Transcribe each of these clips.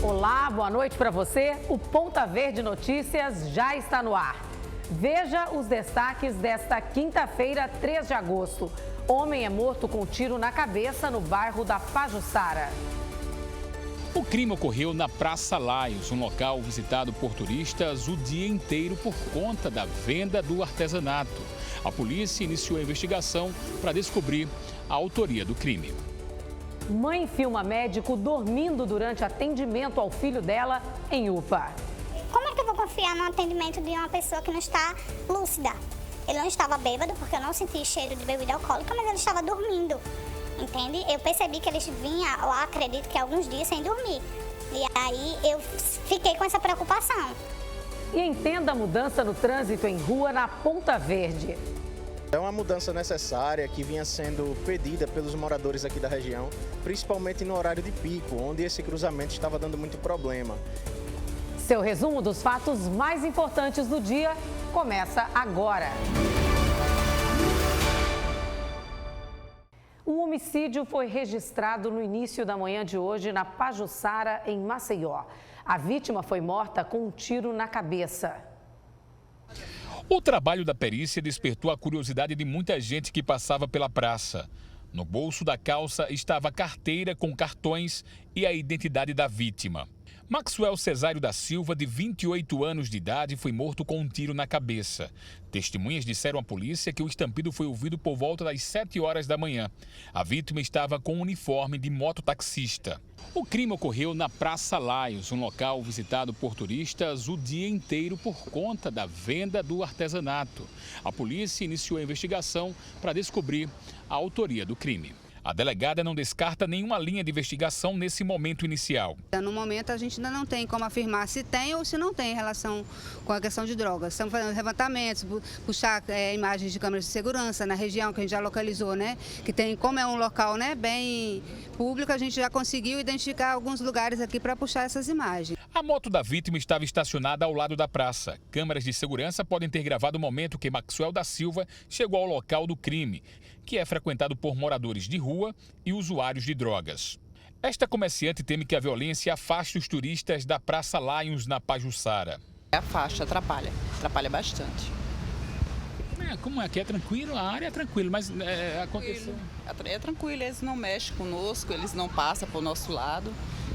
Olá, boa noite para você. O Ponta Verde Notícias já está no ar. Veja os destaques desta quinta-feira, 3 de agosto. Homem é morto com tiro na cabeça no bairro da Pajuçara. O crime ocorreu na Praça Laios, um local visitado por turistas o dia inteiro por conta da venda do artesanato. A polícia iniciou a investigação para descobrir a autoria do crime. Mãe filma médico dormindo durante atendimento ao filho dela em UPA. Como é que eu vou confiar no atendimento de uma pessoa que não está lúcida? Ele não estava bêbado, porque eu não senti cheiro de bebida alcoólica, mas ele estava dormindo, entende? Eu percebi que ele vinha lá, acredito que alguns dias sem dormir. E aí eu fiquei com essa preocupação. E entenda a mudança no trânsito em rua na Ponta Verde. É uma mudança necessária que vinha sendo pedida pelos moradores aqui da região, principalmente no horário de pico, onde esse cruzamento estava dando muito problema. Seu resumo dos fatos mais importantes do dia começa agora. Um homicídio foi registrado no início da manhã de hoje na Pajuçara, em Maceió. A vítima foi morta com um tiro na cabeça. O trabalho da perícia despertou a curiosidade de muita gente que passava pela praça. No bolso da calça estava a carteira com cartões e a identidade da vítima. Maxwell Cesário da Silva, de 28 anos de idade, foi morto com um tiro na cabeça. Testemunhas disseram à polícia que o estampido foi ouvido por volta das 7 horas da manhã. A vítima estava com um uniforme de mototaxista. O crime ocorreu na Praça Laios, um local visitado por turistas o dia inteiro por conta da venda do artesanato. A polícia iniciou a investigação para descobrir a autoria do crime. A delegada não descarta nenhuma linha de investigação nesse momento inicial. No momento, a gente ainda não tem como afirmar se tem ou se não tem relação com a questão de drogas. Estamos fazendo levantamentos, puxar imagens de câmeras de segurança na região que a gente já localizou, né? Que tem, como é um local, né, bem público, a gente já conseguiu identificar alguns lugares aqui para puxar essas imagens. A moto da vítima estava estacionada ao lado da praça. Câmeras de segurança podem ter gravado o momento que Maxwell da Silva chegou ao local do crime, que é frequentado por moradores de rua e usuários de drogas. Esta comerciante teme que a violência afaste os turistas da Praça Laios, na Pajuçara. Afasta, atrapalha bastante. Como é que é tranquilo? A área é tranquila, mas aconteceu. É tranquilo, eles não mexem conosco, eles não passam para o nosso lado,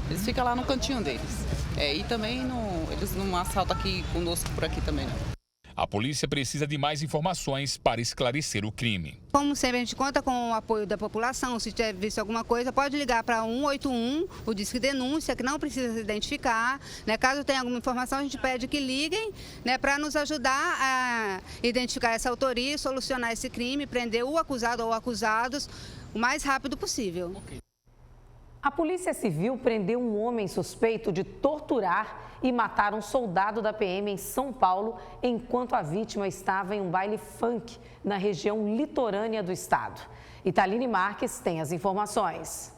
eles ficam lá no cantinho deles. E também eles não assaltam aqui conosco por aqui também não. A polícia precisa de mais informações para esclarecer o crime. Como sempre, a gente conta com o apoio da população. Se tiver visto alguma coisa, pode ligar para 181, o Disque Denúncia, que não precisa se identificar. Né? Caso tenha alguma informação, a gente pede que liguem, né, para nos ajudar a identificar essa autoria, solucionar esse crime, prender o acusado ou acusados o mais rápido possível. A Polícia Civil prendeu um homem suspeito de torturar e matar um soldado da PM em São Paulo enquanto a vítima estava em um baile funk na região litorânea do estado. Italine Marques tem as informações.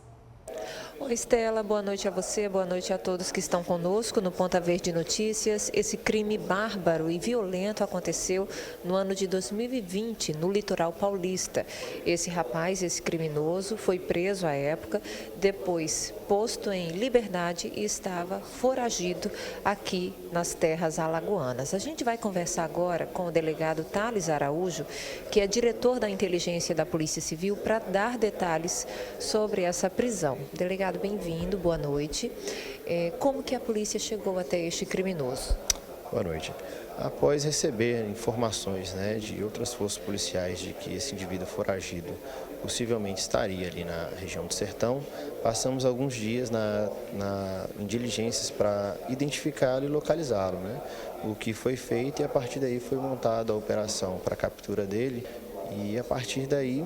Oi, Estela, boa noite a você, boa noite a todos que estão conosco no Ponta Verde Notícias. Esse crime bárbaro e violento aconteceu no ano de 2020, no litoral paulista. Esse rapaz, esse criminoso, foi preso à época, depois posto em liberdade e estava foragido aqui nas terras alagoanas. A gente vai conversar agora com o delegado Thales Araújo, que é diretor da inteligência da Polícia Civil, para dar detalhes sobre essa prisão. Delegado, bem-vindo, boa noite. Como que a polícia chegou até este criminoso? Boa noite. Após receber informações, de outras forças policiais de que esse indivíduo foragido possivelmente estaria ali na região do Sertão, passamos alguns dias em diligências para identificá-lo e localizá-lo. O que foi feito e a partir daí foi montada a operação para a captura dele e a partir daí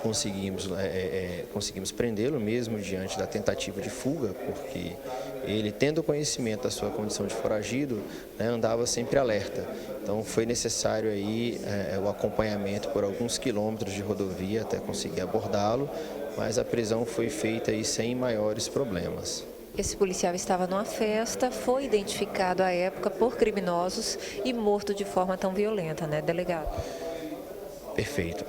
conseguimos prendê-lo mesmo diante da tentativa de fuga, porque ele, tendo conhecimento da sua condição de foragido, andava sempre alerta. Então foi necessário aí o acompanhamento por alguns quilômetros de rodovia até conseguir abordá-lo, mas a prisão foi feita aí sem maiores problemas. Esse policial estava numa festa, foi identificado à época por criminosos e morto de forma tão violenta, né, delegado? Perfeito.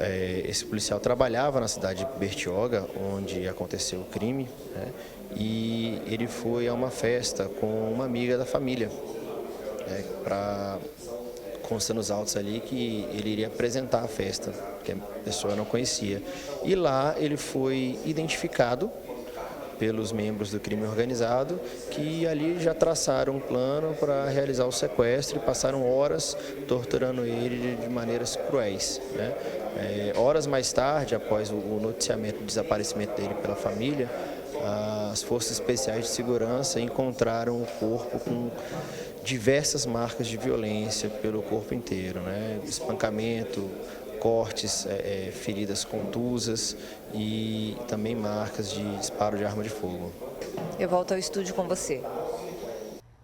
Esse policial trabalhava na cidade de Bertioga, onde aconteceu o crime, né? E ele foi a uma festa com uma amiga da família, né? Consta nos autos ali que ele iria apresentar a festa, que a pessoa não conhecia. E lá ele foi identificado pelos membros do crime organizado, que ali já traçaram um plano para realizar o sequestro e passaram horas torturando ele de maneiras cruéis, né? Horas mais tarde, após o noticiamento do desaparecimento dele pela família, as forças especiais de segurança encontraram o corpo com diversas marcas de violência pelo corpo inteiro, né? Espancamento, cortes, feridas contusas e também marcas de disparo de arma de fogo. Eu volto ao estúdio com você.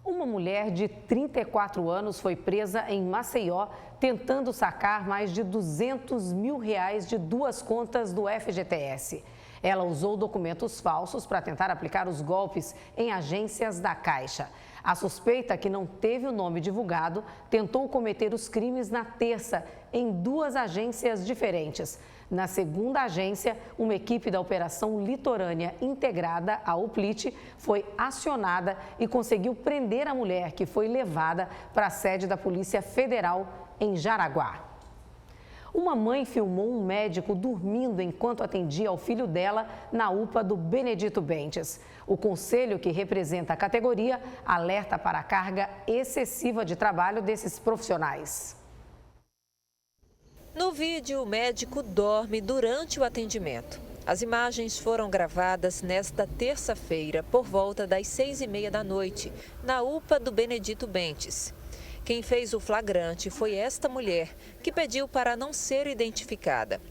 Uma mulher de 34 anos foi presa em Maceió tentando sacar mais de R$200 mil de duas contas do FGTS. Ela usou documentos falsos para tentar aplicar os golpes em agências da Caixa. A suspeita, que não teve o nome divulgado, tentou cometer os crimes na terça em duas agências diferentes. Na segunda agência, uma equipe da Operação Litorânea Integrada, a OPLIT, foi acionada e conseguiu prender a mulher, que foi levada para a sede da Polícia Federal em Jaraguá. Uma mãe filmou um médico dormindo enquanto atendia ao filho dela na UPA do Benedito Bentes. O conselho, que representa a categoria, alerta para a carga excessiva de trabalho desses profissionais. No vídeo, o médico dorme durante o atendimento. As imagens foram gravadas nesta terça-feira, por volta das 6h30 da noite, na UPA do Benedito Bentes. Quem fez o flagrante foi esta mulher, que pediu para não ser identificada.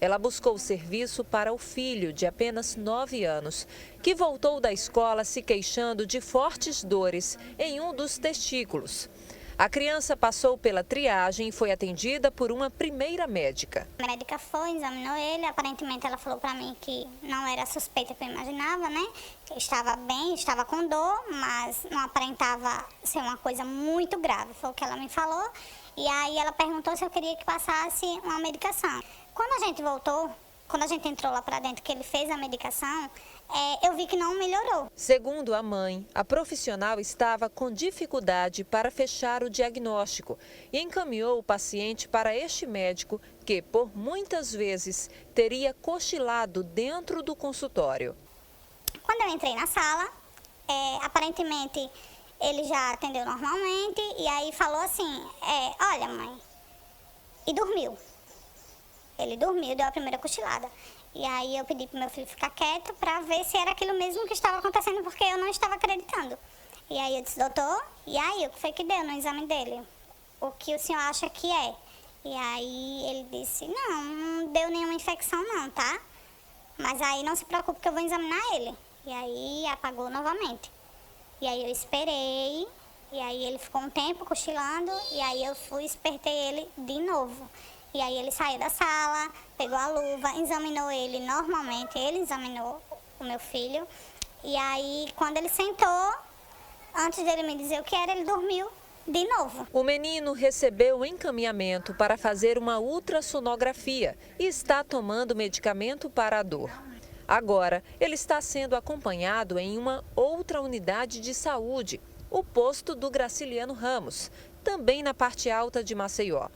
Ela buscou serviço para o filho, de apenas 9 anos, que voltou da escola se queixando de fortes dores em um dos testículos. A criança passou pela triagem e foi atendida por uma primeira médica. A médica foi, examinou ele, aparentemente ela falou para mim que não era a suspeita que eu imaginava, né? Que estava bem, estava com dor, mas não aparentava ser uma coisa muito grave, foi o que ela me falou. E aí ela perguntou se eu queria que passasse uma medicação. Quando a gente voltou, quando a gente entrou lá para dentro, que ele fez a medicação, eu vi que não melhorou. Segundo a mãe, a profissional estava com dificuldade para fechar o diagnóstico e encaminhou o paciente para este médico, que por muitas vezes teria cochilado dentro do consultório. Quando eu entrei na sala, aparentemente ele já atendeu normalmente e aí falou assim, olha mãe, e dormiu. Ele dormiu, deu a primeira cochilada. E aí eu pedi pro meu filho ficar quieto para ver se era aquilo mesmo que estava acontecendo, porque eu não estava acreditando. E aí eu disse, doutor, e aí o que foi que deu no exame dele? O que o senhor acha que é? E aí ele disse, não deu nenhuma infecção não, tá? Mas aí não se preocupe que eu vou examinar ele. E aí apagou novamente. E aí eu esperei, e aí ele ficou um tempo cochilando, e aí eu fui e despertei ele de novo. E aí ele saiu da sala, pegou a luva, examinou ele normalmente, ele examinou o meu filho. E aí, quando ele sentou, antes dele me dizer o que era, ele dormiu de novo. O menino recebeu encaminhamento para fazer uma ultrassonografia e está tomando medicamento para a dor. Agora, ele está sendo acompanhado em uma outra unidade de saúde, o posto do Graciliano Ramos, também na parte alta de Maceió.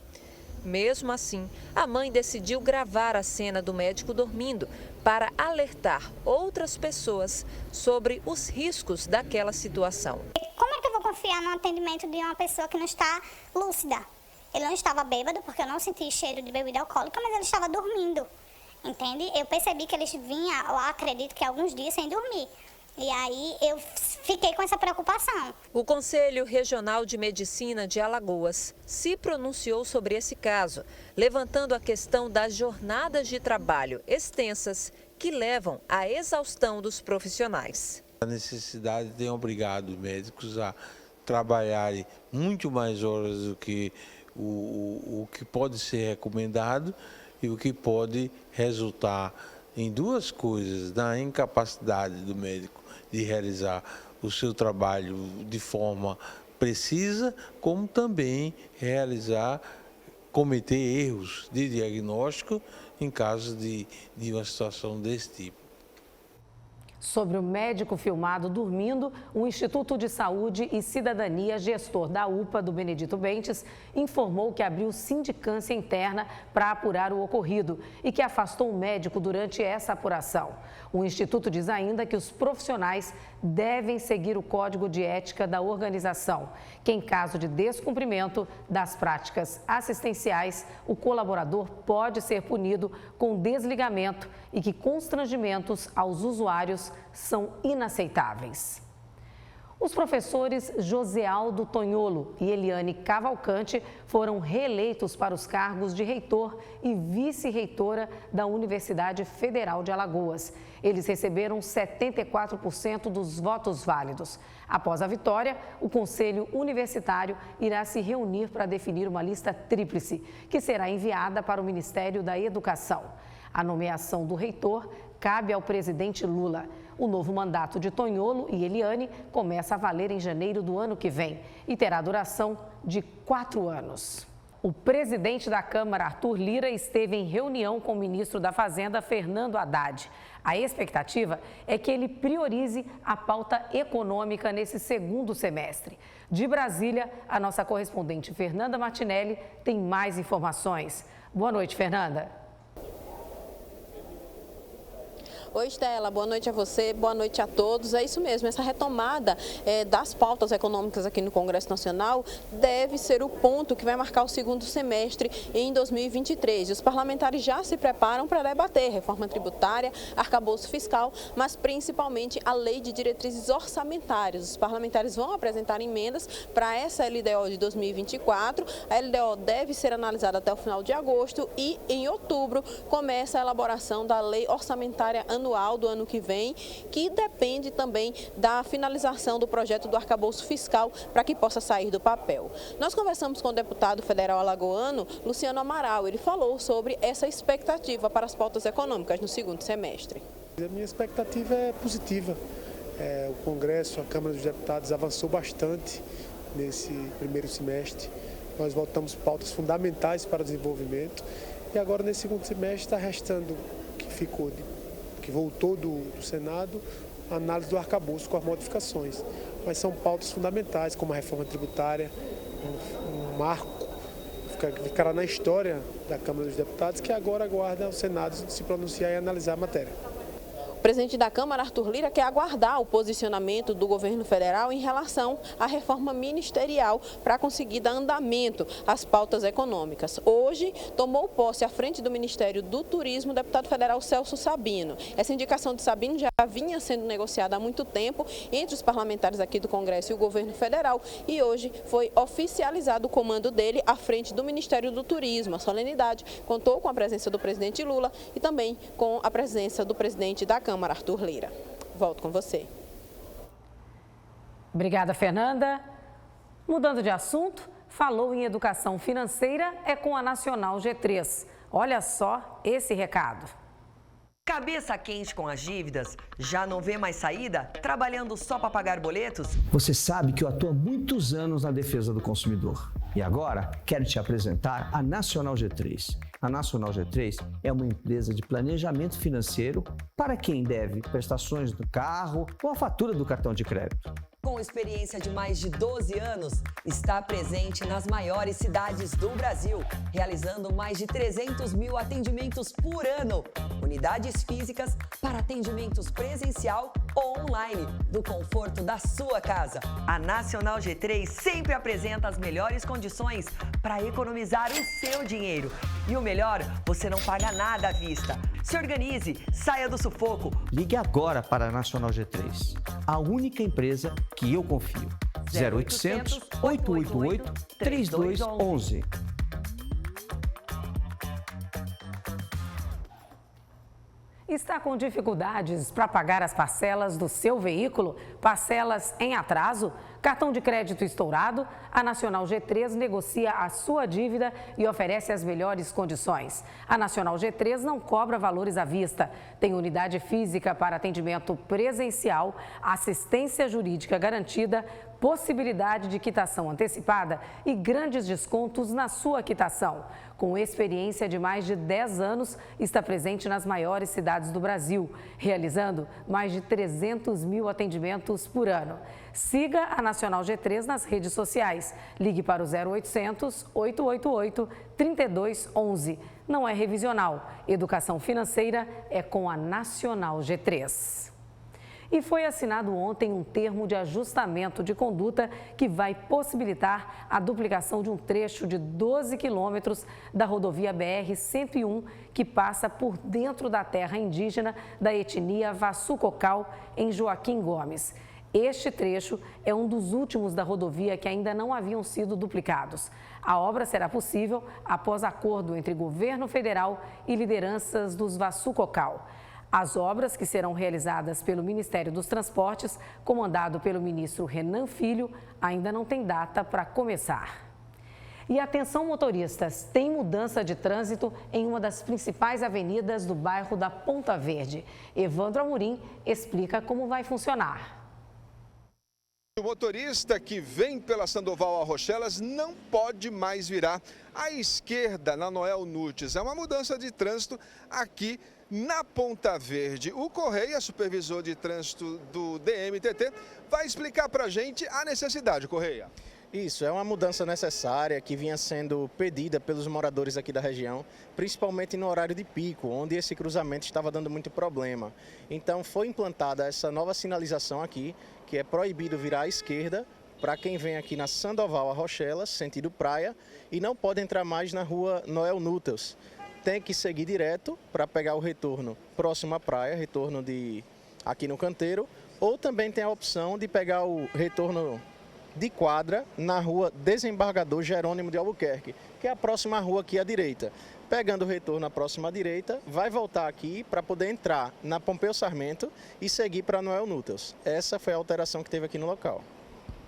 Mesmo assim, a mãe decidiu gravar a cena do médico dormindo para alertar outras pessoas sobre os riscos daquela situação. Como é que eu vou confiar no atendimento de uma pessoa que não está lúcida? Ele não estava bêbado, porque eu não senti cheiro de bebida alcoólica, mas ele estava dormindo, entende? Eu percebi que ele vinha, eu acredito que alguns dias sem dormir. E aí eu fiquei com essa preocupação. O Conselho Regional de Medicina de Alagoas se pronunciou sobre esse caso, levantando a questão das jornadas de trabalho extensas que levam à exaustão dos profissionais. A necessidade tem obrigado os médicos a trabalharem muito mais horas do que o que pode ser recomendado e o que pode resultar em duas coisas: na incapacidade do médico de realizar o seu trabalho de forma precisa, como também realizar cometer erros de diagnóstico em caso de uma situação desse tipo. Sobre o médico filmado dormindo, o Instituto de Saúde e Cidadania, gestor da UPA do Benedito Bentes, informou que abriu sindicância interna para apurar o ocorrido e que afastou o médico durante essa apuração. O Instituto diz ainda que os profissionais devem seguir o código de ética da organização, que em caso de descumprimento das práticas assistenciais, o colaborador pode ser punido com desligamento e que constrangimentos aos usuários são inaceitáveis. Os professores Josealdo Tonholo e Eliane Cavalcante foram reeleitos para os cargos de reitor e vice-reitora da Universidade Federal de Alagoas. Eles receberam 74% dos votos válidos. Após a vitória, o Conselho Universitário irá se reunir para definir uma lista tríplice, que será enviada para o Ministério da Educação. A nomeação do reitor cabe ao presidente Lula. O novo mandato de Tonholo e Eliane começa a valer em janeiro do ano que vem e terá duração de 4 anos. O presidente da Câmara, Arthur Lira, esteve em reunião com o ministro da Fazenda, Fernando Haddad. A expectativa é que ele priorize a pauta econômica nesse segundo semestre. De Brasília, a nossa correspondente Fernanda Martinelli tem mais informações. Boa noite, Fernanda. Oi, Estela, boa noite a você, boa noite a todos. É isso mesmo, essa retomada das pautas econômicas aqui no Congresso Nacional deve ser o ponto que vai marcar o segundo semestre em 2023. Os parlamentares já se preparam para debater reforma tributária, arcabouço fiscal, mas principalmente a lei de diretrizes orçamentárias. Os parlamentares vão apresentar emendas para essa LDO de 2024. A LDO deve ser analisada até o final de agosto e em outubro começa a elaboração da lei orçamentária anual do ano que vem, que depende também da finalização do projeto do arcabouço fiscal para que possa sair do papel. Nós conversamos com o deputado federal alagoano, Luciano Amaral. Ele falou sobre essa expectativa para as pautas econômicas no segundo semestre. A minha expectativa é positiva. O Congresso, a Câmara dos Deputados avançou bastante nesse primeiro semestre. Nós votamos pautas fundamentais para o desenvolvimento e agora nesse segundo semestre está restando o que voltou do Senado, a análise do arcabouço com as modificações. Mas são pautas fundamentais, como a reforma tributária, um marco, ficará na história da Câmara dos Deputados, que agora aguarda o Senado se pronunciar e analisar a matéria. O presidente da Câmara, Arthur Lira, quer aguardar o posicionamento do governo federal em relação à reforma ministerial para conseguir dar andamento às pautas econômicas. Hoje, tomou posse à frente do Ministério do Turismo o deputado federal Celso Sabino. Essa indicação de Sabino já vinha sendo negociada há muito tempo entre os parlamentares aqui do Congresso e o governo federal e hoje foi oficializado o comando dele à frente do Ministério do Turismo. A solenidade contou com a presença do presidente Lula e também com a presença do presidente da Câmara, Arthur Lira. Volto com você. Obrigada, Fernanda. Mudando de assunto, falou em educação financeira é com a Nacional G3. Olha só esse recado. Cabeça quente com as dívidas? Já não vê mais saída? Trabalhando só para pagar boletos? Você sabe que eu atuo há muitos anos na defesa do consumidor. E agora quero te apresentar a Nacional G3. A Nacional G3 é uma empresa de planejamento financeiro para quem deve prestações do carro ou a fatura do cartão de crédito. Com experiência de mais de 12 anos, está presente nas maiores cidades do Brasil, realizando mais de 300 mil atendimentos por ano. Unidades físicas para atendimentos presencial ou online, do conforto da sua casa. A Nacional G3 sempre apresenta as melhores condições para economizar o seu dinheiro. E o melhor, você não paga nada à vista. Se organize, saia do sufoco. Ligue agora para a Nacional G3, a única empresa que eu confio. 0800 888 3211. Está com dificuldades para pagar as parcelas do seu veículo? Parcelas em atraso? Cartão de crédito estourado? A Nacional G3 negocia a sua dívida e oferece as melhores condições. A Nacional G3 não cobra valores à vista. Tem unidade física para atendimento presencial, assistência jurídica garantida, possibilidade de quitação antecipada e grandes descontos na sua quitação. Com experiência de mais de 10 anos, está presente nas maiores cidades do Brasil, realizando mais de 300 mil atendimentos por ano. Siga a Nacional G3 nas redes sociais. Ligue para o 0800 888 3211. Não é revisional. Educação financeira é com a Nacional G3. E foi assinado ontem um termo de ajustamento de conduta que vai possibilitar a duplicação de um trecho de 12 quilômetros da rodovia BR-101, que passa por dentro da terra indígena da etnia Vassu-Cocal, em Joaquim Gomes. Este trecho é um dos últimos da rodovia que ainda não haviam sido duplicados. A obra será possível após acordo entre governo federal e lideranças dos Vassu-Cocal. As obras, que serão realizadas pelo Ministério dos Transportes, comandado pelo ministro Renan Filho, ainda não tem data para começar. E atenção, motoristas, tem mudança de trânsito em uma das principais avenidas do bairro da Ponta Verde. Evandro Amorim explica como vai funcionar. O motorista que vem pela Sandoval a Rochelas não pode mais virar à esquerda na Noel Nunes. É uma mudança de trânsito aqui na Ponta Verde. O Correia, supervisor de trânsito do DMTT, vai explicar para a gente a necessidade. Correia. Isso, é uma mudança necessária que vinha sendo pedida pelos moradores aqui da região, principalmente no horário de pico, onde esse cruzamento estava dando muito problema. Então foi implantada essa nova sinalização aqui, que é proibido virar à esquerda para quem vem aqui na Sandoval a Rochelas, sentido praia, e não pode entrar mais na rua Noel Nunes. Tem que seguir direto para pegar o retorno próximo à praia, retorno aqui no canteiro, ou também tem a opção de pegar o retorno de quadra na rua Desembargador Jerônimo de Albuquerque, que é a próxima rua aqui à direita. Pegando o retorno à próxima direita, vai voltar aqui para poder entrar na Pompeu Sarmento e seguir para Noel Nunes. Essa foi a alteração que teve aqui no local.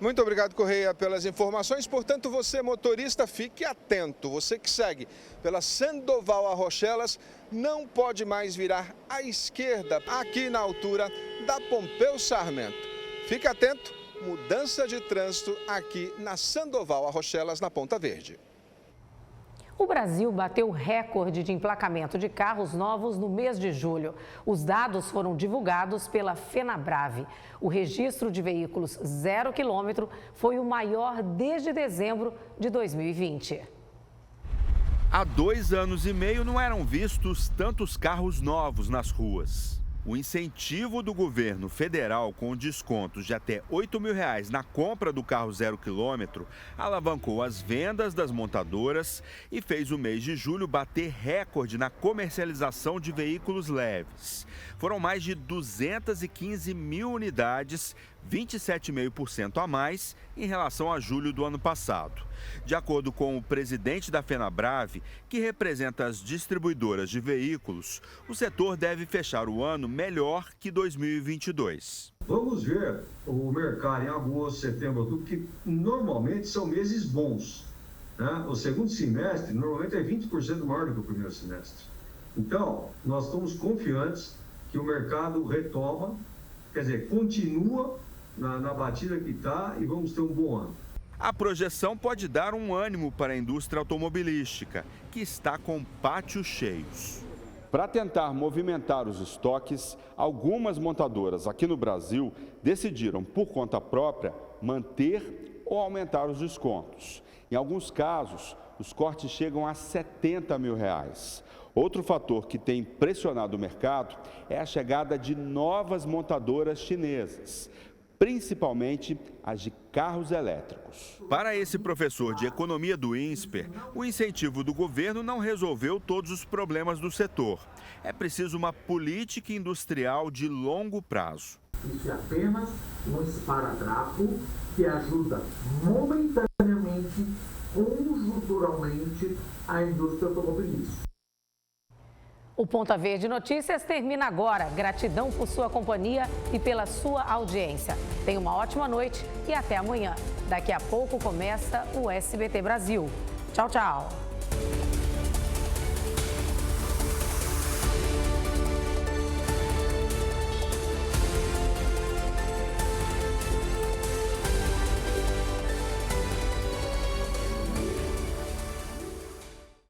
Muito obrigado, Correia, pelas informações. Portanto, você, motorista, fique atento. Você que segue pela Sandoval a Rochelas não pode mais virar à esquerda, aqui na altura da Pompeu Sarmento. Fique atento, mudança de trânsito aqui na Sandoval a Rochelas, na Ponta Verde. O Brasil bateu recorde de emplacamento de carros novos no mês de julho. Os dados foram divulgados pela Fenabrave. O registro de veículos 0 quilômetro foi o maior desde dezembro de 2020. Há 2 anos e meio não eram vistos tantos carros novos nas ruas. O incentivo do governo federal com descontos de até R$ 8.000 na compra do carro 0 quilômetro alavancou as vendas das montadoras e fez o mês de julho bater recorde na comercialização de veículos leves. Foram mais de 215 mil unidades, 27,5% a mais em relação a julho do ano passado. De acordo com o presidente da Fenabrave, que representa as distribuidoras de veículos, o setor deve fechar o ano melhor que 2022. Vamos ver o mercado em agosto, setembro, outubro, que normalmente são meses bons, né? O segundo semestre normalmente é 20% maior do que o primeiro semestre. Então, nós estamos confiantes que o mercado retoma, quer dizer, continua na batida que está e vamos ter um bom ano. A projeção pode dar um ânimo para a indústria automobilística, que está com pátios cheios. Para tentar movimentar os estoques, algumas montadoras aqui no Brasil decidiram, por conta própria, manter ou aumentar os descontos. Em alguns casos, os cortes chegam a R$ 70 mil. Outro fator que tem pressionado o mercado é a chegada de novas montadoras chinesas, principalmente as de carros elétricos. Para esse professor de economia do INSPER, o incentivo do governo não resolveu todos os problemas do setor. É preciso uma política industrial de longo prazo. Isso é apenas um esparadrapo que ajuda momentaneamente, conjunturalmente, a indústria automobilística. O Ponta Verde Notícias termina agora. Gratidão por sua companhia e pela sua audiência. Tenha uma ótima noite e até amanhã. Daqui a pouco começa o SBT Brasil. Tchau, tchau.